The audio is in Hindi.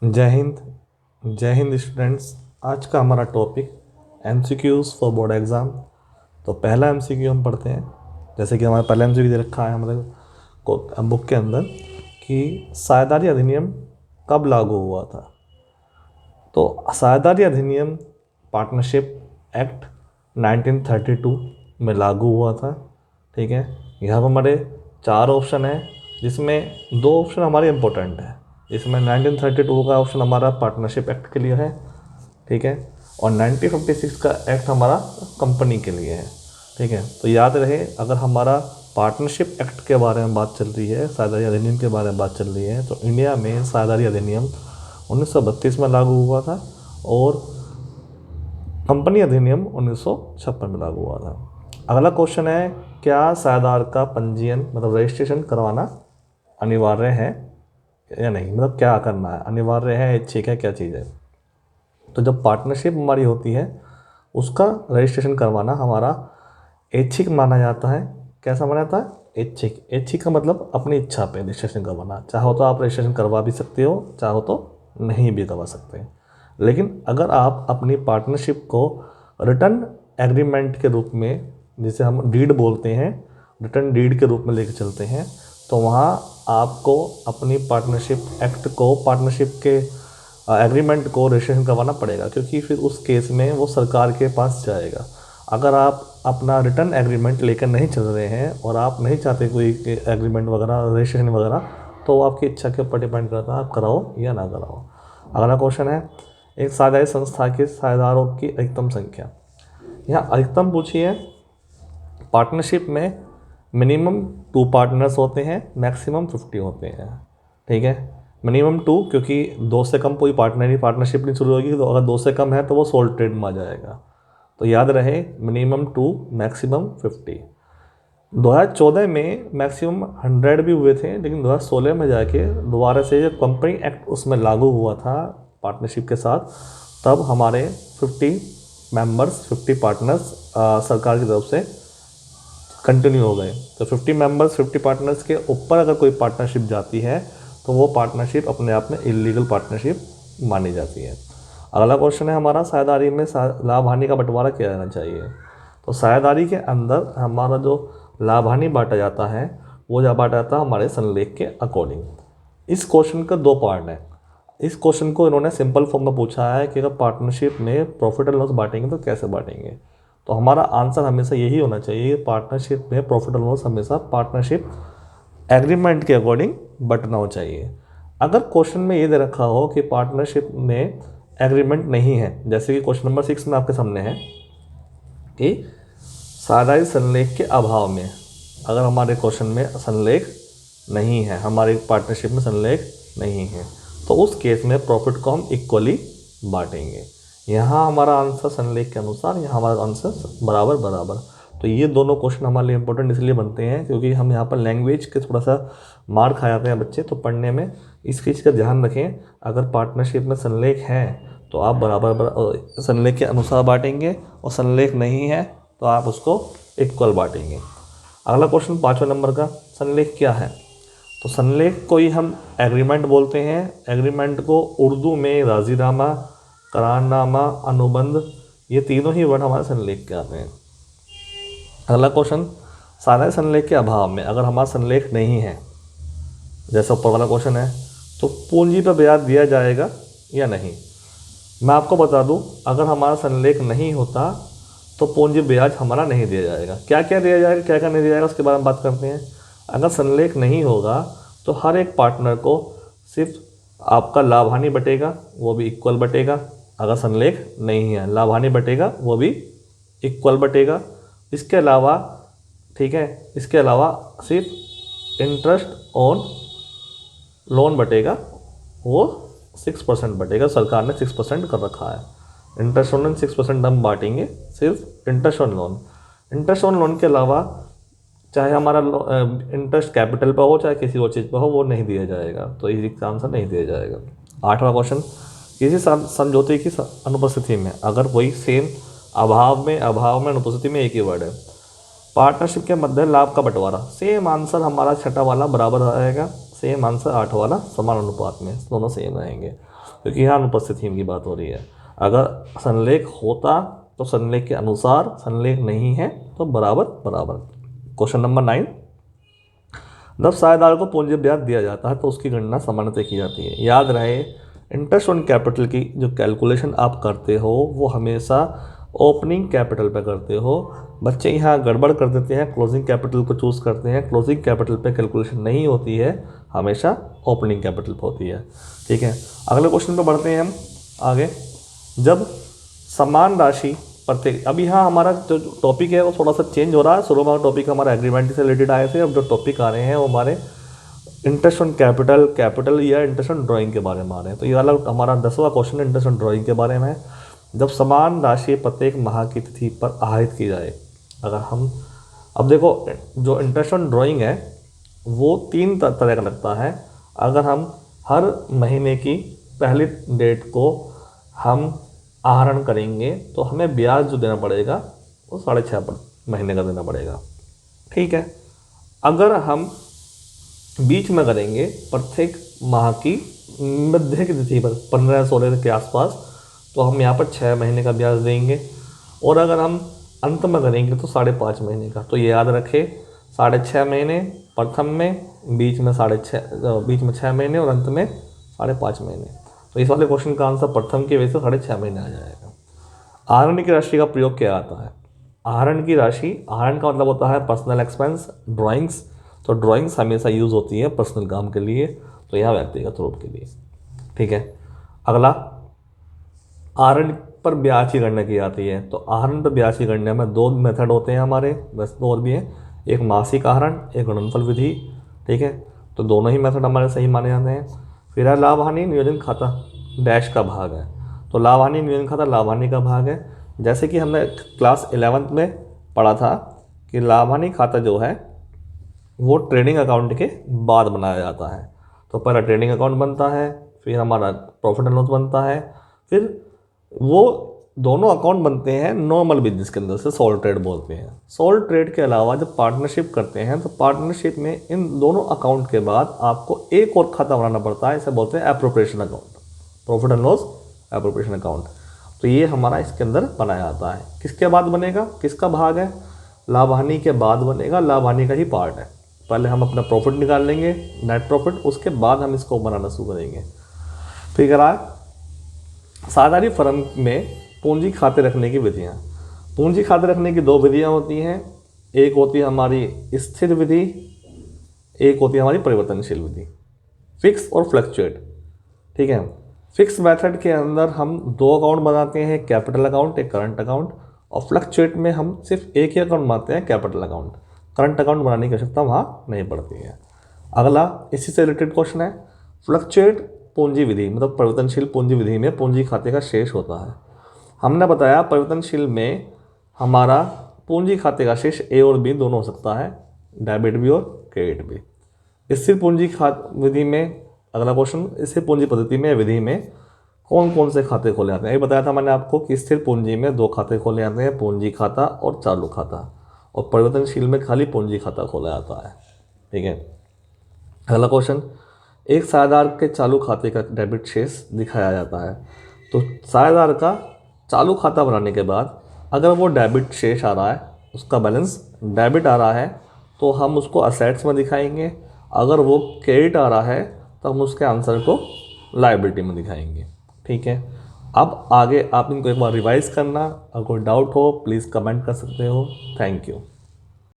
जय हिंद। जय हिंद स्टूडेंट्स। आज का हमारा topic MCQs for board exam. तो पहला एमसीक्यू हम पढ़ते हैं। जैसे कि हमारा पहला एमसीक्यू दे रखा है हमारे को बुक के अंदर कि साझेदारी अधिनियम कब लागू हुआ था। तो साझेदारी अधिनियम पार्टनरशिप एक्ट 1932 में लागू हुआ था। ठीक है, यहाँ पर हमारे 4 ऑप्शन हैं, जिसमें 2 ऑप्शन हमारे इम्पोर्टेंट हैं। इसमें 1932 का ऑप्शन हमारा पार्टनरशिप एक्ट के लिए है, ठीक है, और 1956 का एक्ट हमारा कंपनी के लिए है। ठीक है, तो याद रहे, अगर हमारा पार्टनरशिप एक्ट के बारे में बात चल रही है, साझेदारी अधिनियम के बारे में बात चल रही है, तो इंडिया में साझेदारी अधिनियम 1932 में लागू हुआ था और कंपनी अधिनियम 1956 में लागू हुआ था। अगला क्वेश्चन है, क्या साझेदार का पंजीयन मतलब रजिस्ट्रेशन करवाना अनिवार्य है या नहीं, मतलब क्या करना है, अनिवार्य है, ऐच्छिक है, क्या चीज़ है। तो जब पार्टनरशिप हमारी होती है उसका रजिस्ट्रेशन करवाना हमारा ऐच्छिक माना जाता है। कैसा माना जाता है? ऐच्छिक। ऐच्छिक का मतलब अपनी इच्छा पे रजिस्ट्रेशन करवाना। चाहो तो आप रजिस्ट्रेशन करवा भी सकते हो, चाहो तो नहीं भी करवा सकते हैं। लेकिन अगर आप अपनी पार्टनरशिप को रिटर्न एग्रीमेंट के रूप में, जिसे हम डीड बोलते हैं, रिटर्न डीड के रूप में लेकर चलते हैं, तो वहाँ आपको अपनी पार्टनरशिप एक्ट को, पार्टनरशिप के एग्रीमेंट को रजिस्ट्रेशन करवाना पड़ेगा, क्योंकि फिर उस केस में वो सरकार के पास जाएगा। अगर आप अपना रिटर्न एग्रीमेंट लेकर नहीं चल रहे हैं और आप नहीं चाहते कोई एग्रीमेंट वगैरह, रजिस्ट्रेशन वगैरह, तो आपकी इच्छा के ऊपर डिपेंड करता है आप कराओ या ना कराओ। अगला क्वेश्चन है, एक साझेदारी संस्था के साझेदारों की अधिकतम संख्या। यहाँ अधिकतम पूछी है। पार्टनरशिप में मिनिमम 2 पार्टनर्स होते हैं, मैक्सिमम 50 होते हैं। ठीक है, मिनिमम 2, क्योंकि 2 से कम कोई पार्टनरशिप नहीं शुरू होगी। तो अगर 2 से कम है तो वो सोल ट्रेड में आ जाएगा। तो याद रहे, मिनिमम 2, मैक्सिमम 50। 2014 में मैक्सिमम 100 भी हुए थे, लेकिन 2016 में जाके दोबारा से जब कंपनी एक्ट उसमें लागू हुआ था पार्टनरशिप के साथ, तब हमारे 50 मेंबर्स, 50 पार्टनर्स सरकार की तरफ से कंटिन्यू हो गए। तो 50 मेंबर्स, 50 पार्टनर्स के ऊपर अगर कोई पार्टनरशिप जाती है तो वो पार्टनरशिप अपने आप में इलीगल पार्टनरशिप मानी जाती है। अगला क्वेश्चन है हमारा, साझेदारी में लाभ हानि का बंटवारा किया जाना चाहिए। तो साझेदारी के अंदर हमारा जो लाभ हानि बांटा जाता है वो जा बांटा जाता है हमारे संलेख के अकॉर्डिंग। इस क्वेश्चन का 2 पार्ट है। इस क्वेश्चन को इन्होंने सिंपल फॉर्म में पूछा है कि अगर पार्टनरशिप में प्रॉफिट एंड लॉस बांटेंगे तो कैसे बांटेंगे। तो हमारा आंसर हमेशा यही होना चाहिए, पार्टनरशिप में प्रॉफिट एंड लॉस हमेशा पार्टनरशिप एग्रीमेंट के अकॉर्डिंग बंटना हो चाहिए। अगर क्वेश्चन में ये दे रखा हो कि पार्टनरशिप में एग्रीमेंट नहीं है, जैसे कि क्वेश्चन नंबर 6 में आपके सामने है कि साझेदारी संलेख के अभाव में, अगर हमारे क्वेश्चन में संलेख नहीं है, हमारे पार्टनरशिप में संलेख नहीं है, तो उस केस में प्रॉफिट को हम इक्वली बांटेंगे। यहाँ हमारा आंसर संलेख के अनुसार, यहाँ हमारा आंसर बराबर बराबर। तो ये दोनों क्वेश्चन हमारे लिए इंपॉर्टेंट इसलिए बनते हैं क्योंकि हम यहाँ पर लैंग्वेज के थोड़ा सा मार खा जाते हैं बच्चे, तो पढ़ने में इस चीज़ का ध्यान रखें। अगर पार्टनरशिप में संलेख है तो आप बराबर संलेख के अनुसार बांटेंगे, और संलेख नहीं है तो आप उसको इक्वल बांटेंगे। अगला क्वेश्चन 5वें नंबर का, संलेख क्या है। तो संलेख को ही हम एग्रीमेंट बोलते हैं। एग्रीमेंट को उर्दू में राजीनामा, करारनामा, अनुबंध, ये तीनों ही वर्ड हमारे संलेख के आते हैं। अगला क्वेश्चन, साझेदारी संलेख के अभाव में, अगर हमारा संलेख नहीं है, जैसा ऊपर वाला क्वेश्चन है, तो पूंजी पर ब्याज दिया जाएगा या नहीं। मैं आपको बता दूं, अगर हमारा संलेख नहीं होता तो पूंजी ब्याज हमारा नहीं दिया जाएगा। क्या क्या दिया जाएगा, क्या क्या नहीं दिया जाएगा, उसके बारे में बात करते हैं। अगर संलेख नहीं होगा तो हर एक पार्टनर को सिर्फ आपका लाभ हानि बटेगा, वो भी इक्वल बटेगा। अगर संलेख नहीं है, लाभ हानि बटेगा, वो भी इक्वल बटेगा। इसके अलावा, ठीक है, इसके अलावा सिर्फ इंटरेस्ट ऑन लोन बटेगा, वो 6% बटेगा। सरकार ने 6% कर रखा है। इंटरेस्ट ऑन लोन 6% हम बांटेंगे, सिर्फ interest on loan. Interest on loan के अलावा चाहे हमारा इंटरेस्ट कैपिटल पर हो, चाहे किसी और चीज़ पर हो, वो नहीं दिया जाएगा। तो इसी का आंसर नहीं दिया जाएगा। 8वां क्वेश्चन, किसी समझौते की अनुपस्थिति में, अगर वही सेम अभाव में अनुपस्थिति में, एक ही वर्ड है, पार्टनरशिप के मध्य लाभ का बंटवारा, सेम आंसर हमारा छठा वाला बराबर आएगा। सेम आंसर 8 वाला, समान अनुपात में दोनों सेम रहेंगे, क्योंकि यहाँ अनुपस्थित थीम की बात हो रही है। अगर संलेख होता तो संलेख के अनुसार, संलेख नहीं है तो बराबर बराबर। क्वेश्चन नंबर 9, जब साझेदार को पूंजी ब्याज दिया जाता है तो उसकी गणना सामान्यतः की जाती है। याद रहे, इंटरेस्ट ऑन कैपिटल की जो कैलकुलेशन आप करते हो वो हमेशा ओपनिंग कैपिटल पे करते हो। बच्चे यहाँ गड़बड़ कर देते हैं, क्लोजिंग कैपिटल को चूज़ करते हैं। क्लोजिंग कैपिटल पे कैलकुलेशन नहीं होती है, हमेशा ओपनिंग कैपिटल पे होती है। ठीक है, अगले क्वेश्चन पे बढ़ते हैं हम आगे। जब समान राशि प्रत्येक, अब यहाँ हमारा जो टॉपिक है वो थोड़ा सा चेंज हो रहा है। शुरू में टॉपिक हमारा एग्रीमेंट से रिलेटेड आए थे, अब जो टॉपिक आ रहे हैं वो हमारे इंटरेस्ट ऑन कैपिटल या इंटरेस्ट ऑन ड्राइंग के बारे में आ रहे हैं। तो ये वाला हमारा 10वां क्वेश्चन इंटरेस्ट ऑन ड्राइंग के बारे में है। जब समान राशि प्रत्येक माह की तिथि पर आहरित की जाए, अगर हम, अब देखो जो इंटरेस्ट ऑन ड्राइंग है वो 3 तरह का लगता है। अगर हम हर महीने की पहली डेट को हम आहरण करेंगे तो हमें ब्याज जो देना पड़ेगा वो 6.5 महीने का देना पड़ेगा। ठीक है, अगर हम बीच में करेंगे प्रत्येक माह की मध्य की तिथि पर 15-16 के आसपास, तो हम यहाँ पर 6 महीने का ब्याज देंगे। और अगर हम अंत में करेंगे तो 5.5 महीने का। तो ये याद रखें, 6.5 महीने प्रथम में, बीच में 6 महीने और अंत में 5.5 महीने। तो इस वाले क्वेश्चन का आंसर प्रथम की वजह से 6.5 महीने आ जाएगा। आहरण की राशि का प्रयोग क्या आता है? आहरण की राशि, आहरण का मतलब होता है पर्सनल एक्सपेंस, ड्राइंग्स। तो ड्राइंग्स हमेशा यूज़ होती है पर्सनल काम के लिए, तो यहाँ व्यक्तिगत रूप के लिए। ठीक है, अगला, आहरण पर ब्याज की गणना की जाती है। तो आहरण पर ब्याज की गणना में 2 मेथड होते हैं हमारे, बस 2 और भी हैं, एक मासिक आहरण, एक गुणनफल विधि। ठीक है, तो दोनों ही मेथड हमारे सही माने जाते हैं। फिर है लाभ हानि नियोजन खाता, डैश का भाग है। तो लाभ हानि नियोजन खाता लाभ हानि का भाग है। जैसे कि हमने क्लास 11th में पढ़ा था कि लाभ हानि खाता जो है वो ट्रेडिंग अकाउंट के बाद बनाया जाता है। तो पहला ट्रेडिंग अकाउंट बनता है, फिर हमारा प्रॉफिट एंड लॉस बनता है, फिर वो दोनों अकाउंट बनते हैं नॉर्मल बिजनेस के अंदर से, सोल ट्रेड बोलते हैं। सोल ट्रेड के अलावा जब पार्टनरशिप करते हैं तो पार्टनरशिप में इन दोनों अकाउंट के बाद आपको एक और खाता बनाना पड़ता है, इसे बोलते हैं appropriation account, profit and loss appropriation account. तो ये हमारा इसके अंदर बनाया जाता है। किसके बाद बनेगा, किसका भाग है? लाभ हानि के बाद बनेगा, लाभ हानि का ही पार्ट है। पहले हम अपना प्रॉफिट निकाल लेंगे, नेट प्रॉफिट, उसके बाद हम इसको बनाना शुरू करेंगे। ठीक है, साझेदारी फर्म में पूंजी खाते रखने की विधियाँ। पूंजी खाते रखने की 2 विधियाँ होती हैं, एक होती है हमारी स्थिर विधि, एक होती है हमारी परिवर्तनशील विधि, फिक्स और फ्लक्चुएट। ठीक है, फिक्स मेथड के अंदर हम 2 अकाउंट बनाते हैं, कैपिटल अकाउंट, एक करंट अकाउंट, और फ्लक्चुएट में हम सिर्फ एक ही अकाउंट बनाते हैं, कैपिटल अकाउंट। करंट अकाउंट बनाने की आवश्यकता वहाँ नहीं पड़ती है। अगला इसी से रिलेटेड क्वेश्चन है, फ्लक्चुएट पूंजी विधि, मतलब परिवर्तनशील पूंजी विधि में पूंजी खाते का शेष होता है। हमने बताया परिवर्तनशील में हमारा पूंजी खाते का शेष ए और बी दोनों हो सकता है, डेबिट भी और क्रेडिट भी। स्थिर पूंजी खात विधि में, अगला क्वेश्चन, स्थिर पूंजी पद्धति में विधि में कौन कौन से खाते खोले जाते हैं? ये बताया था मैंने आपको कि स्थिर पूंजी में 2 खाते खोले जाते हैं, पूंजी खाता और चालू खाता, और परिवर्तनशील में खाली पूंजी खाता खोला जाता है। ठीक है, अगला क्वेश्चन, एक साझेदार के चालू खाते का डेबिट शेष दिखाया जाता है। तो साझेदार का चालू खाता बनाने के बाद अगर वो डेबिट शेष आ रहा है, उसका बैलेंस डेबिट आ रहा है, तो हम उसको असेट्स में दिखाएंगे। अगर वो क्रेडिट आ रहा है तो हम उसके आंसर को लायबिलिटी में दिखाएंगे। ठीक है, अब आगे आप इनको एक बार रिवाइज करना, अगर कोई डाउट हो प्लीज़ कमेंट कर सकते हो। Thank you.